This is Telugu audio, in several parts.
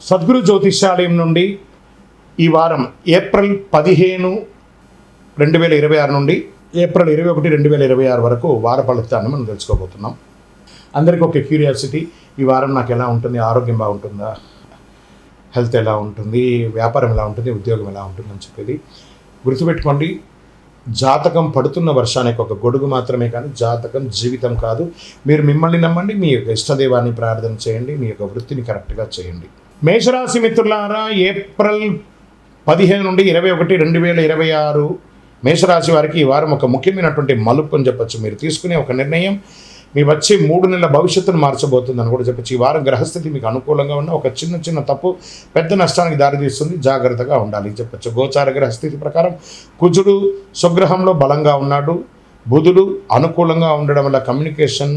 సద్గురు జ్యోతిష్యాలయం నుండి ఈ వారం ఏప్రిల్ 15, 2026 నుండి ఏప్రిల్ 21, 2026 వరకు వార ఫలితాన్ని మనం తెలుసుకోబోతున్నాం. అందరికీ ఒక క్యూరియాసిటీ, ఈ వారం నాకు ఎలా ఉంటుంది, ఆరోగ్యం బాగుంటుందా, హెల్త్ ఎలా ఉంటుంది, వ్యాపారం ఎలా ఉంటుంది, ఉద్యోగం ఎలా ఉంటుంది అని చెప్పేది గుర్తుపెట్టుకోండి. జాతకం పడుతున్న వర్షానికి ఒక గొడుగు మాత్రమే, కానీ జాతకం జీవితం కాదు. మీరు మిమ్మల్ని నమ్మండి, మీ యొక్క ఇష్టదైవాన్ని ప్రార్థన చేయండి, మీ యొక్క వృత్తిని కరెక్ట్గా చేయండి. మేషరాశి మిత్రులారా, ఏప్రిల్ 15 నుండి 21, 2026 మేషరాశి వారికి ఈ వారం ఒక ముఖ్యమైనటువంటి మలుపు అని చెప్పచ్చు. మీరు తీసుకునే ఒక నిర్ణయం మీ వచ్చే 3 నెలల భవిష్యత్తును మార్చబోతుందని కూడా చెప్పచ్చు. ఈ వారం గ్రహస్థితి మీకు అనుకూలంగా ఉన్న ఒక చిన్న తప్పు పెద్ద నష్టానికి దారితీస్తుంది, జాగ్రత్తగా ఉండాలి చెప్పచ్చు. గోచార గ్రహస్థితి ప్రకారం కుజుడు స్వగృహంలో బలంగా ఉన్నాడు. బుధుడు అనుకూలంగా ఉండడం వల్ల కమ్యూనికేషన్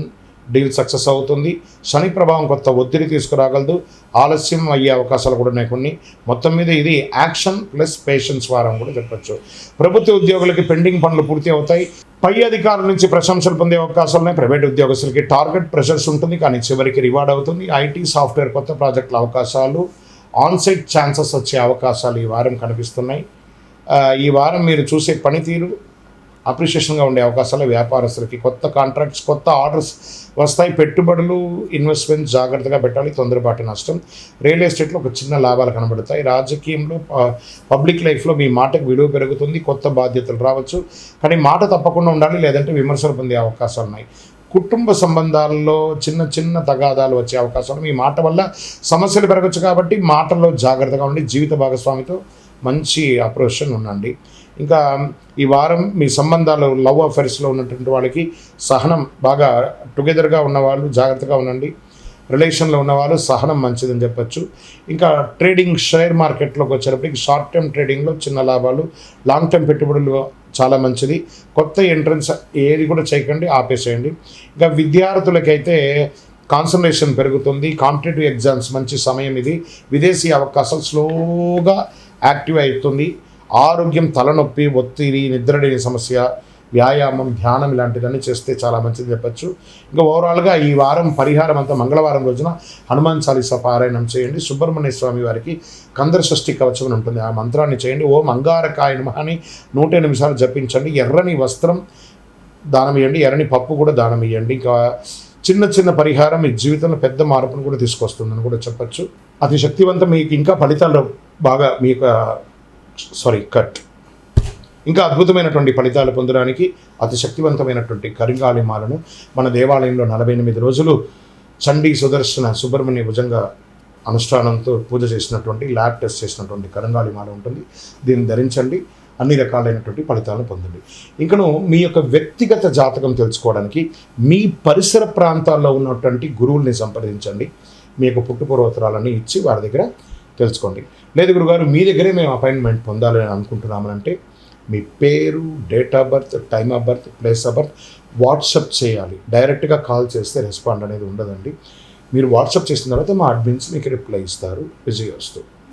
డీల్ సక్సెస్ అవుతుంది. శని ప్రభావం కొత్త ఒత్తిడి తీసుకురాగలదు, ఆలస్యం అయ్యే అవకాశాలు కూడా ఉన్నాయి కొన్ని. మొత్తం మీద ఇది యాక్షన్ ప్లస్ పేషెన్స్ వారం కూడా చెప్పచ్చు. ప్రభుత్వ ఉద్యోగులకి పెండింగ్ పనులు పూర్తి అవుతాయి. పై అధికారుల నుంచి ప్రశంసలు పొందే అవకాశాలు ఉన్నాయి. ప్రైవేట్ ఉద్యోగస్తులకి టార్గెట్ ప్రెషర్స్ ఉంటుంది, కానీ చివరికి రివార్డ్ అవుతుంది. ఐటీ సాఫ్ట్వేర్ కొత్త ప్రాజెక్టుల అవకాశాలు, ఆన్సైట్ ఛాన్సెస్ వచ్చే అవకాశాలు ఈ వారం కనిపిస్తున్నాయి. ఈ వారం మీరు చూసే పనితీరు అప్రిషియేషన్గా ఉండే అవకాశాలు. వ్యాపారస్తులకి కొత్త కాంట్రాక్ట్స్, కొత్త ఆర్డర్స్ వస్తాయి. పెట్టుబడులు, ఇన్వెస్ట్మెంట్స్ జాగ్రత్తగా పెట్టాలి, తొందరపాటు నష్టం. రియల్ ఎస్టేట్లో ఒక చిన్న లాభాలు కనబడతాయి. రాజకీయంలో, పబ్లిక్ లైఫ్లో మీ మాటకు విలువ పెరుగుతుంది. కొత్త బాధ్యతలు రావచ్చు, కానీ మాట తప్పకుండా ఉండాలి, లేదంటే విమర్శలు పొందే అవకాశాలు ఉన్నాయి. కుటుంబ సంబంధాల్లో చిన్న తగాదాలు వచ్చే అవకాశాలు, మీ మాట వల్ల సమస్యలు పెరగచ్చు, కాబట్టి మాటల్లో జాగ్రత్తగా ఉండి జీవిత భాగస్వామితో మంచి అప్రోషన్ ఉండండి. ఇంకా ఈ వారం మీ సంబంధాలు, లవ్ అఫైర్స్లో ఉన్నటువంటి వాళ్ళకి సహనం బాగా, టుగెదర్గా ఉన్నవాళ్ళు జాగ్రత్తగా ఉండండి. రిలేషన్లో ఉన్నవాళ్ళు సహనం మంచిదని చెప్పచ్చు. ఇంకా ట్రేడింగ్, షేర్ మార్కెట్లోకి వచ్చేటప్పటికి షార్ట్ టర్మ్ ట్రేడింగ్లో చిన్న లాభాలు, లాంగ్ టర్మ్ పెట్టుబడులు చాలా మంచిది. కొత్త ఎంట్రన్స్ ఏది కూడా చేయకండి, ఆపేసేయండి. ఇంకా విద్యార్థులకైతే కాన్సన్ట్రేషన్ పెరుగుతుంది. కాంపిటేటివ్ ఎగ్జామ్స్ మంచి సమయం ఇది. విదేశీ అవకాశాలు స్లోగా యాక్టివ్ అవుతుంది. ఆరోగ్యం, తలనొప్పి, ఒత్తిడి, నిద్రలేని సమస్య, వ్యాయామం, ధ్యానం ఇలాంటివన్నీ చేస్తే చాలా మంచిది చెప్పచ్చు. ఇంకా ఓవరాల్గా ఈ వారం పరిహారం అంతా మంగళవారం రోజున హనుమాన్ చాలీసా పారాయణం చేయండి. సుబ్రహ్మణ్య స్వామి వారికి కందర షష్ఠి కవచం అని ఉంటుంది, ఆ మంత్రాన్ని చేయండి. ఓం అంగారకాయ నమః అని 108 సార్లు జపించండి. ఎర్రని వస్త్రం దానం ఇవ్వండి, ఎర్రని పప్పు కూడా దానం ఇవ్వండి. ఇంకా చిన్న పరిహారం మీ జీవితంలో పెద్ద మార్పును కూడా తీసుకొస్తుందని కూడా చెప్పచ్చు. అతి శక్తివంతం. మీకు ఇంకా ఫలితాలు బాగా ఇంకా అద్భుతమైనటువంటి ఫలితాలు పొందడానికి అతి శక్తివంతమైనటువంటి కరింగాళిమాలను మన దేవాలయంలో 48 రోజులు చండీ సుదర్శన సుబ్రహ్మణ్య భుజంగ అనుష్ఠానంతో పూజ చేసినటువంటి, ల్యాబ్ టెస్ట్ చేసినటువంటి కరింగాళిమాల ఉంటుంది. దీన్ని ధరించండి, అన్ని రకాలైనటువంటి ఫలితాలను పొందండి. ఇంకను మీ యొక్క వ్యక్తిగత జాతకం తెలుసుకోవడానికి మీ పరిసర ప్రాంతాల్లో ఉన్నటువంటి గురువుల్ని సంప్రదించండి. మీ యొక్క పుట్టుపూర్వోత్తరాలన్నీ ఇచ్చి వారి దగ్గర తెలుసుకోండి. లేదు గురుగారు, మీ దగ్గరే మేము అపాయింట్మెంట్ పొందాలని అనుకుంటున్నామనంటే మీ పేరు, date of birth, time of birth, place of birth WhatsApp చేయాలి. డైరెక్ట్గా కాల్ చేస్తే రెస్పాండ్ అనేది ఉండదండి. మీరు వాట్సప్ చేసిన తర్వాత మా అడ్మిన్స్ మీకు రిప్లై ఇస్తారు. విజయవస్తు.